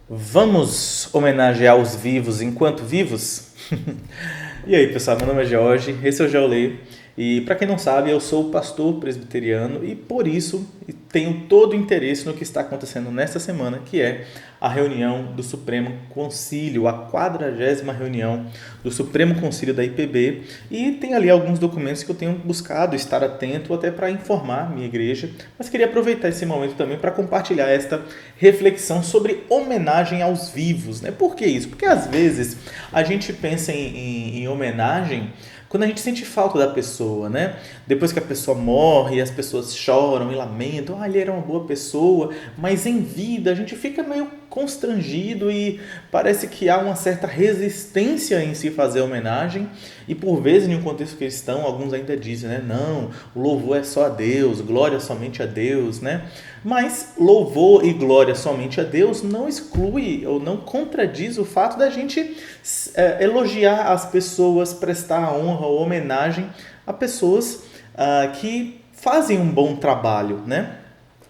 Vamos homenagear os vivos enquanto vivos? E aí, pessoal, meu nome é Jorge, esse é o Geolê. E para quem não sabe, eu sou pastor presbiteriano e por isso tenho todo o interesse no que está acontecendo nesta semana, que é a reunião do Supremo Concílio, a 40ª reunião do Supremo Concílio da IPB, e tem ali alguns documentos que eu tenho buscado estar atento até para informar minha igreja, mas queria aproveitar esse momento também para compartilhar esta reflexão sobre homenagem aos vivos, né? Por que isso? Porque às vezes a gente pensa em homenagem quando a gente sente falta da pessoa, né? Depois que a pessoa morre, as pessoas choram e lamentam, ele era uma boa pessoa, mas em vida a gente fica meio constrangido e parece que há uma certa resistência em se fazer homenagem, e por vezes em um contexto cristão alguns ainda dizem, né? Não, o louvor é só a Deus, glória somente a Deus, né? Mas louvor e glória somente a Deus não exclui ou não contradiz o fato da gente elogiar as pessoas, prestar honra ou homenagem a pessoas que fazem um bom trabalho, né?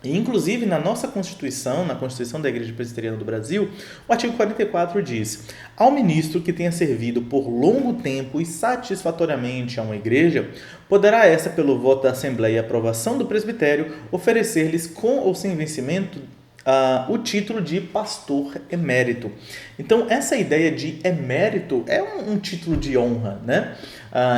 E, inclusive, na nossa Constituição, na Constituição da Igreja Presbiteriana do Brasil, o artigo 44 diz: ao ministro que tenha servido por longo tempo e satisfatoriamente a uma igreja, poderá essa, pelo voto da Assembleia e aprovação do presbitério, oferecer-lhes com ou sem vencimento o título de pastor emérito. Então, essa ideia de emérito é um título de honra, né?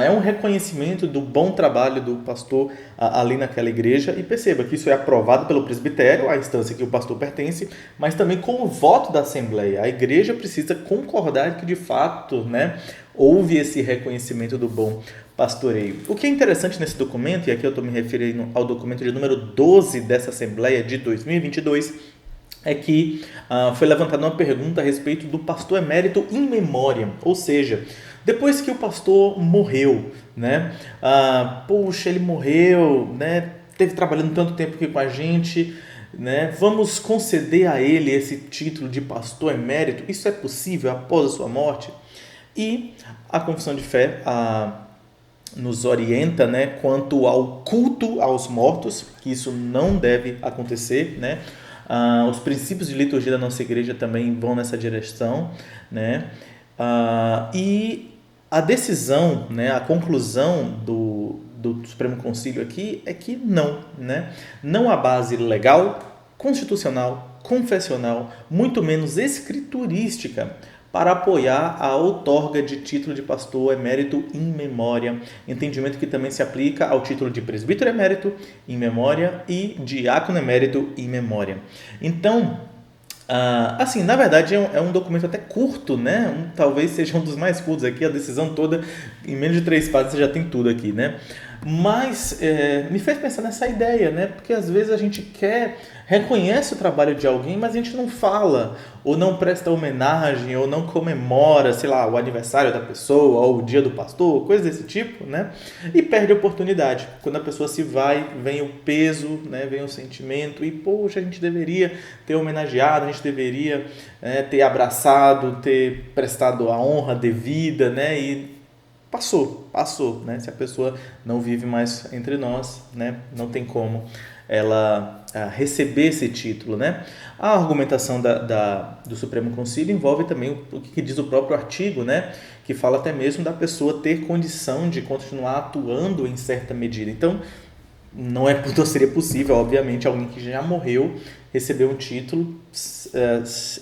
É um reconhecimento do bom trabalho do pastor ali naquela igreja, e perceba que isso é aprovado pelo presbitério, a instância que o pastor pertence, mas também com o voto da Assembleia. A igreja precisa concordar que de fato, né, houve esse reconhecimento do bom pastoreio. O que é interessante nesse documento, e aqui eu estou me referindo ao documento de número 12 dessa Assembleia de 2022, é que foi levantada uma pergunta a respeito do pastor emérito in memoriam, ou seja, depois que o pastor morreu, né? Puxa, ele morreu, né? Teve trabalhando tanto tempo aqui com a gente, né? Vamos conceder a ele esse título de pastor emérito? Isso é possível após a sua morte? E a confissão de fé nos orienta, né, quanto ao culto aos mortos, que isso não deve acontecer, né? Os princípios de liturgia da nossa igreja também vão nessa direção, né? E a decisão, né, a conclusão do Supremo Concílio aqui é que não, né? Não há base legal, constitucional, confessional, muito menos escriturística para apoiar a outorga de título de pastor emérito in memoriam, entendimento que também se aplica ao título de presbítero emérito in memoriam e diácono emérito in memoriam. Então, assim, na verdade é um documento até curto, né? Talvez seja um dos mais curtos aqui, a decisão toda, em menos de 3 páginas você já tem tudo aqui, né? Mas me fez pensar nessa ideia, né? Porque às vezes a gente reconhece o trabalho de alguém, mas a gente não fala, ou não presta homenagem, ou não comemora, sei lá, o aniversário da pessoa, ou o dia do pastor, coisas desse tipo, né? E perde a oportunidade. Quando a pessoa se vai, vem o peso, né? Vem o sentimento, e poxa, a gente deveria ter homenageado, a gente deveria ter abraçado, ter prestado a honra devida, né? E passou, né? Se a pessoa não vive mais entre nós, né? Não tem como ela receber esse título, né? A argumentação do Supremo Concílio envolve também o que diz o próprio artigo, né? Que fala até mesmo da pessoa ter condição de continuar atuando em certa medida. Então, não seria possível, obviamente, alguém que já morreu receber um título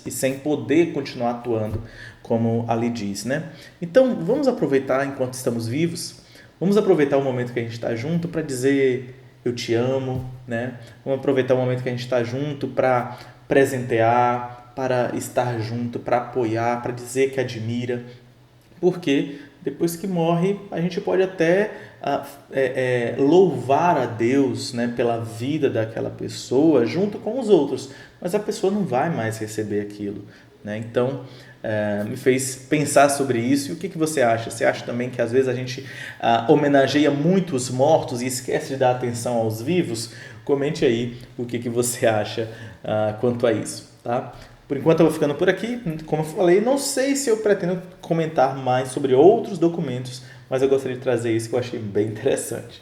e sem poder continuar atuando, como ali diz, né? Então, vamos aproveitar enquanto estamos vivos, vamos aproveitar o momento que a gente está junto para dizer eu te amo, né? Vamos aproveitar o momento que a gente está junto para presentear, para estar junto, para apoiar, para dizer que admira, porque depois que morre, a gente pode até louvar a Deus, né, pela vida daquela pessoa junto com os outros, mas a pessoa não vai mais receber aquilo, né? Então, me fez pensar sobre isso. E o que você acha? Você acha também que às vezes a gente homenageia muito os mortos e esquece de dar atenção aos vivos? Comente aí o que você acha quanto a isso, tá? Por enquanto eu vou ficando por aqui. Como eu falei, não sei se eu pretendo comentar mais sobre outros documentos, mas eu gostaria de trazer isso que eu achei bem interessante.